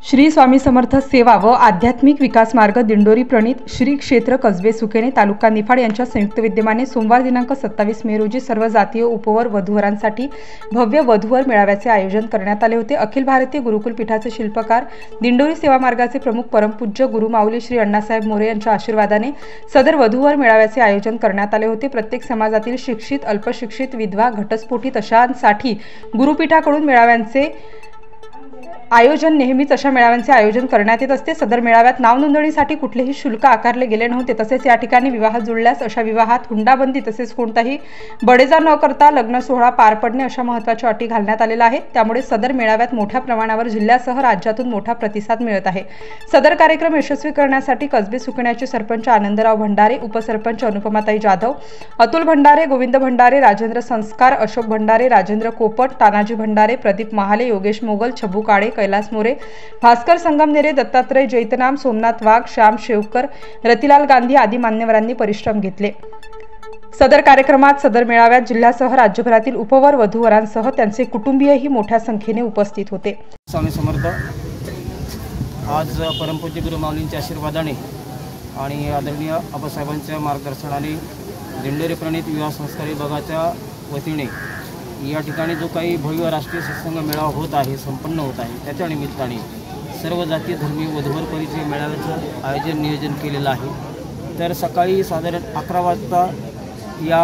श्री स्वामी समर्थ सेवा व आध्यात्मिक विकास मार्ग दिंडोरी प्रणीत श्री क्षेत्र कसबे सुकेने तालुका निफाड यांच्या संयुक्त विद्यमाने सोमवार दिनांक 27 मे रोजी सर्व जातीय उपवर वधूवरांसाठी भव्य वधूवर मेळाव्याचे आयोजन करण्यात आले होते। अखिल भारतीय गुरुकुल पीठाचे शिल्पकार दिंडोरी सेवा मार्गाचे प्रमुख परमपूज्य गुरुमाऊली श्री अण्णासाहेब मोरे यांच्या आशीर्वादाने सदर वधूवर मेळाव्याचे आयोजन करण्यात आले होते। प्रत्येक समाजातील शिक्षित, अल्पशिक्षित, विधवा, घटस्फोटित अशांसाठी गुरुपीठाकडून मेळाव्यांचे आयोजन नेहमीच अशा मेळाव्यांचे आयोजन करण्यात येत असते। सदर मेळाव्यात नाव नोंदणीसाठी कुठलेही शुल्क आकारले गेले नव्हते। तसेच या ठिकाणी विवाह जुळल्यास अशा विवाहात हुंडाबंदी तसेच कोणताही बडेजा न करता लग्न सोहळा पार पडणे अशा महत्त्वाच्या अटी घालण्यात आलेल्या आहेत। त्यामुळे सदर मेळाव्यात मोठ्या प्रमाणावर जिल्ह्यासह राज्यातून मोठा प्रतिसाद मिळत आहे। सदर कार्यक्रम यशस्वी करण्यासाठी कसबे सुकण्याचे सरपंच आनंदराव भंडारे, उपसरपंच अनुपमाताई जाधव, अतुल भंडारे, गोविंद भंडारे, राजेंद्र संस्कार, अशोक भंडारे, राजेंद्र कोपट, तानाजी भंडारे, प्रदीप महाले, योगेश मोगल, छबू काळे, कैलास मोरे, भास्कर संगमनेरे, दत्तात्रय जैतनाम, सोमनाथ वाघ, श्याम शेवकर, रतिलाल गांधी आदी मान्यवरांनी परिश्रम घेतले। सदर कार्यक्रमात सदर मेळाव्यात जिल्ह्यासह राज्यभरातील उपवर वधूवरांसह त्यांचे कुटुंबीयही मोठ्या संख्येने उपस्थित होते। स्वामी समर्थ आज परमपूज्य गुरुमाऊलींच्या आशीर्वादाने आणि आदरणीय आबासाहेबांच्या मार्गदर्शनाने दिंडोरी प्रणीत विवाह संस्कार विभागाच्या वतीने या ठिकाणी जो काही भव्य राष्ट्रीय सत्संग मेळावा होत आहे, संपन्न होत आहे, त्याच्या निमित्ताने सर्व जातीय धर्मीय वधूवर परिचय मेळाव्याचं आयोजन नियोजन केलेलं आहे। तर सकाळी साधारण 11 वाजता या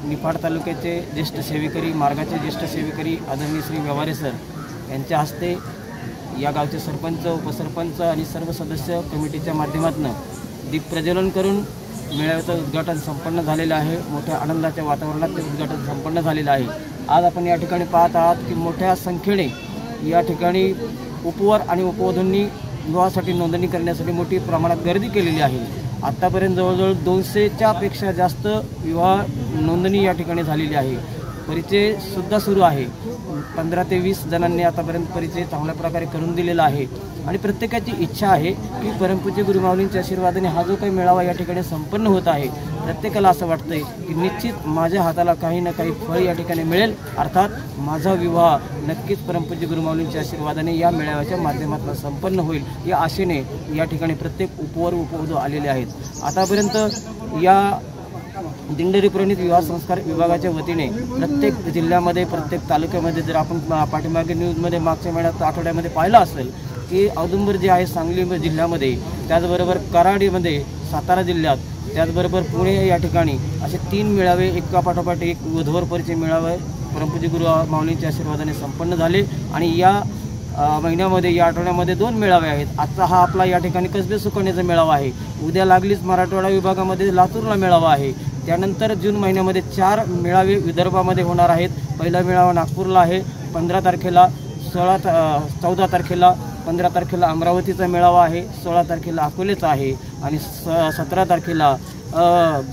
निफाड तालुक्याचे ज्येष्ठ सेवेकरी, मार्गाचे ज्येष्ठ सेवेकरी आदरणीय श्री व्यवहारे सर यांच्या हस्ते या गावचे सरपंच, उपसरपंच आणि सर्व सदस्य कमिटीच्या माध्यमातून दीप प्रज्वलन करून मेळाव्याचं उद्घाटन संपन्न झालेलं आहे। मोठ्या आनंदाच्या वातावरणात ते उद्घाटन संपन्न झालेलं आहे। आज आपण या ठिकाणी पाहत आहात की मोठ्या संख्येने या ठिकाणी उपवर आणि उपवधूंनी विवाहासाठी नोंदणी करण्यासाठी मोठी प्रमाणात गर्दी केलेली आहे। आत्तापर्यंत जवळजवळ 200च्या पेक्षा जास्त विवाह नोंदणी या ठिकाणी झालेली आहे। परिचयसुद्धा सुरू आहे। 15 ते 20 जणांनी आतापर्यंत परिचय चांगल्या प्रकारे करून दिलेला आहे आणि प्रत्येकाची इच्छा आहे की परमपूज्य गुरुमाऊलींच्या आशीर्वादाने हा जो काही मेळावा या ठिकाणी संपन्न होत आहे, प्रत्येकाला असं वाटतंय की निश्चित माझ्या हाताला काही ना काही फळ या ठिकाणी मिळेल, अर्थात माझा विवाह नक्कीच परमपूज्य गुरुमाऊलींच्या आशीर्वादाने या मेळाव्याच्या माध्यमातून संपन्न होईल या आशेने या ठिकाणी प्रत्येक उपवर उपवधू आलेले आहेत। आतापर्यंत या दिंडोरी प्रणीत विवाह संस्कार विभागाच्या वतीने प्रत्येक जिल्ह्यामध्ये, प्रत्येक तालुक्यामध्ये जर आपण पाठीमागे न्यूजमध्ये मागच्या आठवड्यामध्ये पाहिलं असेल की औदुंबर जे आहे सांगली जिल्ह्यामध्ये, त्याचबरोबर कराडीमध्ये, सातारा जिल्ह्यात, त्याचबरोबर पुणे या ठिकाणी असे 3 मेळावे एकापाठोपाठ एक वधूवर परिचय मेळावे परमपूज्य गुरुमाऊलींच्या आशीर्वादाने संपन्न झाले आणि या महिन्यामध्ये, या आठवड्यामध्ये 2 मेळावे आहेत। आजचा हा आपला या ठिकाणी कसबे सुकण्याचा मेळावा आहे। उद्या लागलीच मराठवाडा विभागामध्ये लातूरला मेळावा आहे। त्यानंतर जून महिन्यामध्ये 4 मेळावे विदर्भामध्ये होणार आहेत। पहिला मेळावा नागपूरला आहे 15 तारखेला, 14 तारखेला, 15 तारखेला अमरावतीचा मेळावा आहे, 16 तारखेला अकोलेचा आहे आणि 17 तारखेला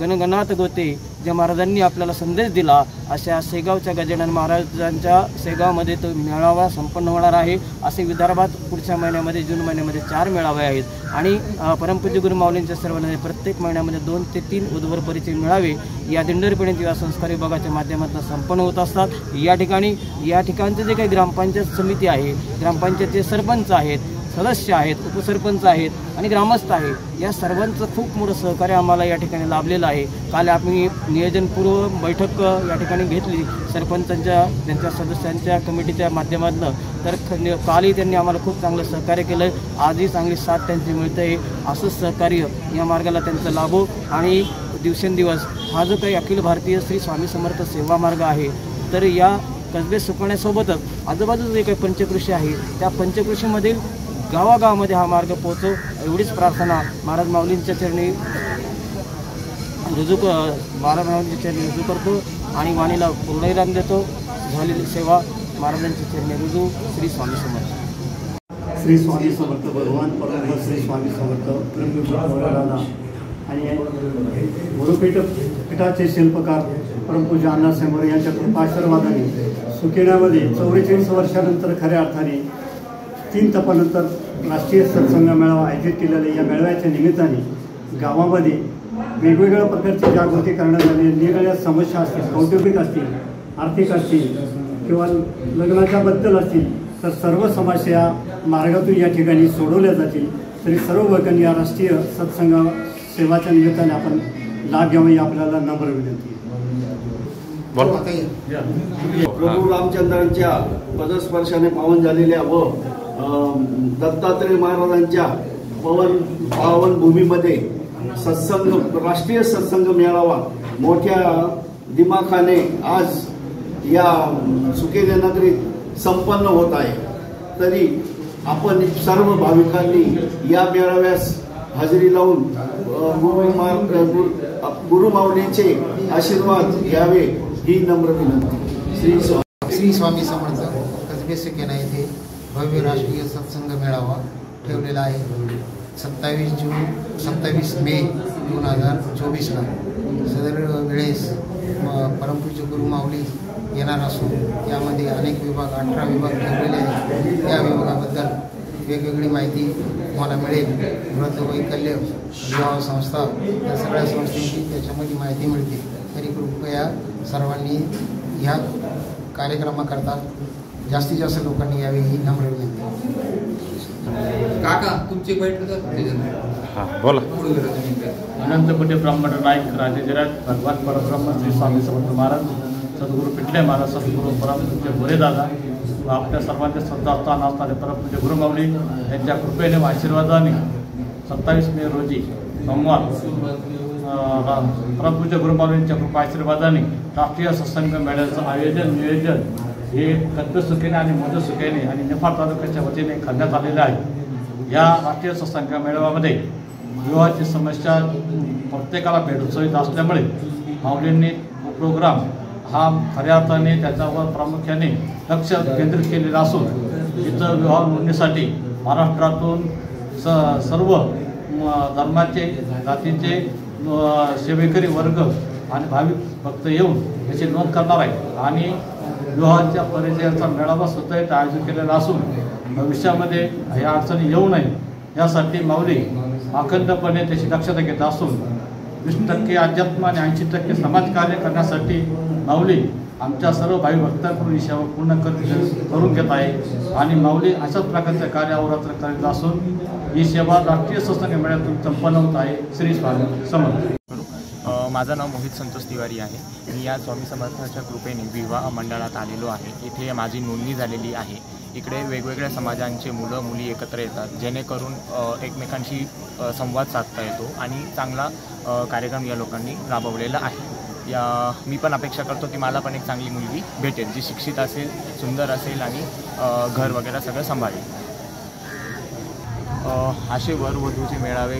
गणगणात गोते ज्या महाराजांनी आपल्याला संदेश दिला अशा शेगावच्या गजानन महाराजांच्या शेगावमध्ये तो मेळावा संपन्न होणार आहे। असे विदर्भात पुढच्या महिन्यामध्ये जून महिन्यामध्ये 4 मेळावे आहेत आणि परमपूज्य गुरुमाऊलींच्या सर्वांना प्रत्येक महिन्यामध्ये 2 ते 3 वधूवर परिचय मेळावे या दिंडोरी प्रणीत विवाह संस्कार विभागाच्या माध्यमातून संपन्न होत असतात। या ठिकाणचे जे काही ग्रामपंचायत समिती आहे, ग्रामपंचायतचे सरपंच आहेत, सदस्य आहेत, उपसरपंच आहेत आणि ग्रामस्थ आहेत, या सर्वांचं खूप मोठं सहकार्य आम्हाला या ठिकाणी लाभलेलं आहे। काल आम्ही नियोजनपूर्व बैठक या ठिकाणी घेतली सरपंचांच्या, त्यांच्या सदस्यांच्या कमिटीच्या माध्यमातून, तर कालही त्यांनी आम्हाला खूप चांगलं सहकार्य केलं। आजही चांगली साथ त्यांची मिळते आहे। असंच सहकार्य या मार्गाला त्यांचं लाभो आणि दिवसेंदिवस हा जो काही अखिल भारतीय श्री स्वामी समर्थ सेवा मार्ग आहे, तर या कसबे सुकण्यासोबतच आजूबाजूचे जे काही पंचकृषी आहे त्या पंचकृषीमधील गावागावामध्ये हा मार्ग पोहोचो एवढीच प्रार्थना महाराज माऊलींच्या चरणी रुजू करतो आणि वाणीला पूर्णविराम देतो। झालेली सेवा महाराजांच्या चरणी रुजू। श्री स्वामी समर्थ। श्री स्वामी समर्थ भगवान परम श्री स्वामी समर्थ आणि गुरुपीठाचे शिल्पकार परमपूज्य अण्णासाहेब मोरे यांच्या कृपाशीर्वादाने सुकेण्यामध्ये 44 वर्षानंतर खऱ्या अर्थाने 3 तपानंतर राष्ट्रीय सत्संग मेळावा आयोजित केलेल्या या मेळाव्याच्या निमित्ताने गावामध्ये वेगवेगळ्या प्रकारची जागृती करण्यात आली। निरनिराळ्या समस्या असतील, कौटुंबिक असतील, आर्थिक असतील किंवा लग्नाच्याबद्दल असतील, तर सर्व समस्या मार्गातून या ठिकाणी सोडवल्या जातील. तरी सर्व वर्गांनी या राष्ट्रीय सत्संग सेवाच्या निमित्ताने आपण लाभ घ्यावा ही आपल्याला नम्र विनंती. प्रभू रामचंद्रांच्या पदस्पर्शाने पावन झालेल्या व दत्तात्रय महाराजांच्या पावन भूमीमध्ये सत्संग राष्ट्रीय सत्संग मेळावा मोठ्या दिमाखाने आज या सुकेने नगरीत संपन्न होत आहे. तरी आपण सर्व भाविकांनी या मेळाव्यास हजेरी लावून गुरुमाऊलींचे आशीर्वाद घ्यावे ही नम्र विनंती. श्री स्वामी समर्थ कसबे सुकेना येथे भव्य राष्ट्रीय सत्संग मेळावा ठेवलेला आहे. 27 मे 2024ला सदर वेळेस परमपूज्य गुरुमाऊली येणार असून यामध्ये अनेक विभाग 18 विभाग ठेवलेले आहेत. त्या विभागाबद्दल वेगवेगळी माहिती तुम्हाला मिळेल. व्रतवैकल्य विवाह संस्था या सगळ्या संस्थांची त्याच्यामध्ये माहिती मिळते. तरी कृपया सर्वांनी ह्या कार्यक्रमाकरता जास्तीत जास्त लोकांनी यावे ही नम्र विनंती. काका तुमची बैठक बोला. अनंत कोटी ब्राह्मण नायक राजेजराज भगवान परब्रह्म श्री स्वामी समर्थ महाराज सद्गुरू पिठले महाराज सद्गुरू परमपूज्य गोरेदादा व आपल्या सर्वांच्या श्रद्धास्थान असणारे परमपूज्य गुरुमाऊली यांच्या कृपेने व आशीर्वादाने 27 मे रोजी सोमवार परमपूज्य गुरुमाऊलींच्या कृपा आशीर्वादाने राष्ट्रीय सत्संग मेळ्याचं आयोजन नियोजन हे कसबे सुकेने आणि मोजे सुकेने आणि निफाड तालुक्याच्या वतीने करण्यात आलेलं आहे. या राष्ट्रीय सत्संग मेळाव्यामध्ये विवाहाची समस्या प्रत्येकाला भेडसावत असल्यामुळे माऊलींनी प्रोग्राम हा खऱ्या अर्थाने त्याच्यावर प्रामुख्याने लक्ष केंद्रित केलेलं असून इथं विवाह नोंदणीसाठी महाराष्ट्रातून सर्व धर्माचे जातीचे सेवेकरी वर्ग आणि भाविक भक्त येऊन याची नोंद करणार आहे. आणि विवाहाच्या परिचयाचा मेळावा सुद्धा इथं आयोजित केलेला असून भविष्यामध्ये या अडचणी येऊ नये यासाठी माऊली अखंडपणे त्याची दक्षता घेत असून 20% अध्यात्म आणि 80% समाजकार्य करण्यासाठी माऊली आमच्या सर्व भावी भक्तांकडून ही सेवा पूर्ण करून घेत आहे. आणि माऊली अशाच प्रकारच्या कार्यावर करीत असून ही सेवा राष्ट्रीय सत्संग मेळ्यातून संपन्न होत आहे. श्री स्वामी समर्थ. माझं नाव मोहित संतोष तिवारी आहे. मी या स्वामी समर्थाच्या कृपेने विवाह मंडळात आलेलो आहे. इथे माझी नोंदणी झालेली आहे. इकडे वेगवेगळ्या समाजांचे मुलं मुली एकत्र येतात जेणेकरून एकमेकांशी संवाद साधता येतो आणि चांगला कार्यक्रम या लोकांनी राबवलेला आहे. मी पण अपेक्षा करतो की मला पण एक चांगली मुलगी भेटेल जी शिक्षित असेल, सुंदर असेल आणि घर वगैरे सगळं सांभाळेल. असे वर वधूचे मेळावे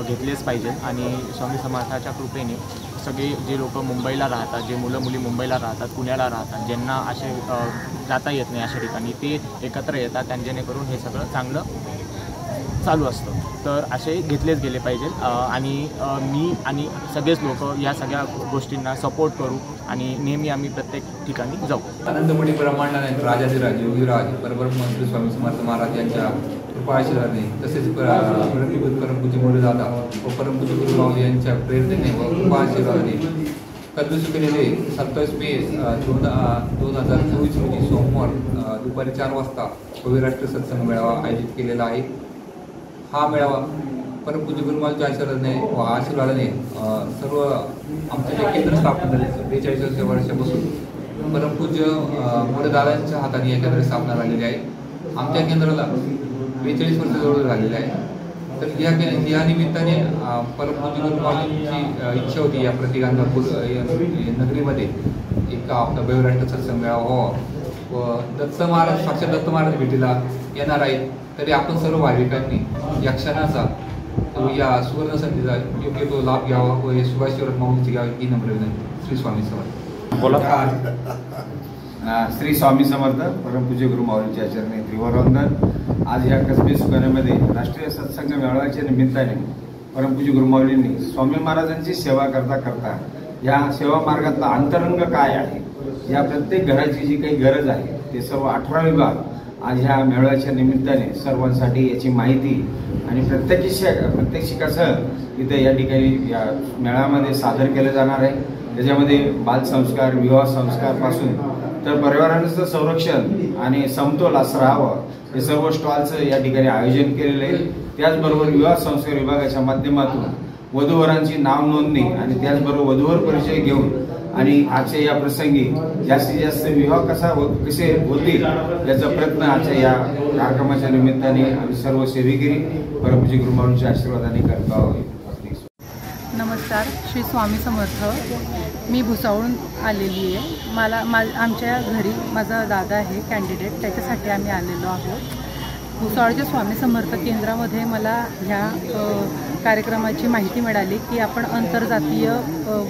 घेतलेच पाहिजेत आणि स्वामी समर्थाच्या कृपेने सगळे जे लोक मुंबईला राहतात, जे मुलं मुली मुंबईला राहतात, पुण्याला राहतात, ज्यांना असे जाता येत नाही अशा ठिकाणी ते एकत्र येतात आणि जेणेकरून हे सगळं चांगलं चालू असतं. तर असे घेतलेच गेले पाहिजेत आणि मी आणि सगळेच लोक या सगळ्या गोष्टींना सपोर्ट करू आणि नेहमी आम्ही प्रत्येक ठिकाणी जाऊ. आनंदमणी ब्रह्मांडाने राजाधिराज योगीराज परब्रह्म श्री स्वामी समर्थ महाराज यांच्या कृपा आशीर्वादाने तसेच परमपूज्य मोरेदादा व परमपूज्य गुरुमाऊली यांच्या प्रेरणेने व कृपा आशीर्वादाने कसबे सुकेने 27 मे 2024 रोजी सोमवार दुपारी 4 वाजता भव्य राष्ट्रीय सत्संग मेळावा आयोजित केलेला आहे. हा मेळावा परमपूज्य गुरुमाऊलीच्या आशीर्वादाने सर्व आमचे जे केंद्र स्थापन झाले 42 वर्षापासून परमपूज्य मोरेदादांच्या हाताने या केंद्र स्थापना झालेली आहे. आमच्या केंद्राला 42 वर्ष जवळ झालेले आहे. तर या निमित्ताने परमपूज्य गुरुमाऊलींची इच्छा होती या प्रतिगांधापूर नगरीमध्ये एक आपला भव्यराष्ट्र सत्संग मेळावा व्हावा व दत्त महाराज साक्षात दत्त महाराज भेटीला येणार आहेत. तरी आपण सर्व भाविकांनी या क्षणाचा या सुवर्ण संधीचा योग्य तो लाभ घ्यावा व हे शुभाशीर्वाद माऊलीची घ्यावी ही नम्र विनंती. श्री स्वामी समर्थ. बोला. श्री स्वामी समर्थ. परमपूज्य गुरुमाऊलींच्या चरणी त्रिवरवंदन. आज या कसबे सुकेन्यामध्ये राष्ट्रीय सत्संग मेळाव्याच्या निमित्ताने परमपूज्य गुरुमाऊलींनी स्वामी महाराजांची सेवा करता करता या सेवा मार्गातला अंतरंग काय आहे, या प्रत्येक घराची जी काही गरज आहे ते सर्व 18 विभाग आज ह्या मेळाव्याच्या निमित्ताने सर्वांसाठी याची माहिती आणि प्रत्येक शिकासह इथे या ठिकाणी या मेळाव्यामध्ये सादर केलं जाणार आहे. त्याच्यामध्ये बालसंस्कार, विवाह संस्कारपासून तर पर्यावरणाचं संरक्षण आणि समतोल असं राहावं हे सर्व स्टॉलचं या ठिकाणी आयोजन केलेलं आहे। त्याचबरोबर विवाह संस्कार विभागाच्या माध्यमातून वधूवरांची नाव नोंदणी आणि त्याचबरोबर वधूवर परिचय घेऊन आणि आजच्या या प्रसंगी जास्तीत जास्त विवाह कसे होतील याचा प्रयत्न आजच्या या कार्यक्रमाच्या निमित्ताने आम्ही सर्व सेवेकरी परमपूज्य गुरुमाऊलींच्या आशीर्वादाने करतो आहोत। नमस्कार, श्री स्वामी समर्थ। मी भुसावळून आलेली आहे। आमच्या घरी माझा दादा आहे कॅन्डिडेट, त्याच्यासाठी आम्ही आलेलो आहोत। भुसावळच्या स्वामी समर्थ केंद्रामध्ये मला ह्या कार्यक्रमाची माहिती मिळाली की आपण आंतरजातीय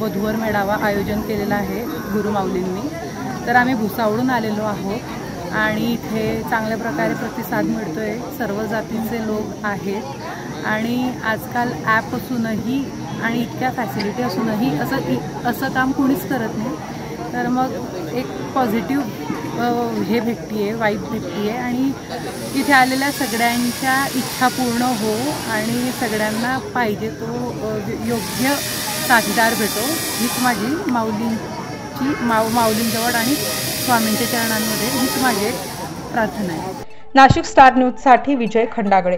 वधूवर मेळावा आयोजन केलेला आहे गुरुमाऊलींनी। तर आम्ही भुसावळून आलेलो आहोत आणि इथे चांगल्या प्रकारे प्रतिसाद मिळतोय। सर्व जातीचे लोक आहेत आणि आजकाल ॲप असूनही आणि इतक्या फॅसिलिटी असूनही असं काम कोणीच करत नाही। तर मग एक पॉझिटिव्ह हे भेटते, वाईब भेटते आणि इथे आलेल्या सगळ्यांच्या इच्छा पूर्ण हो आणि सगळ्यांना पाहिजे तो योग्य साथीदार भेटो, हीच माझी माऊलींजवळ आणि स्वामींच्या चरणांमध्ये हीच माझी प्रार्थना आहे। नाशिक स्टार न्यूजसाठी विजय खंडागळे।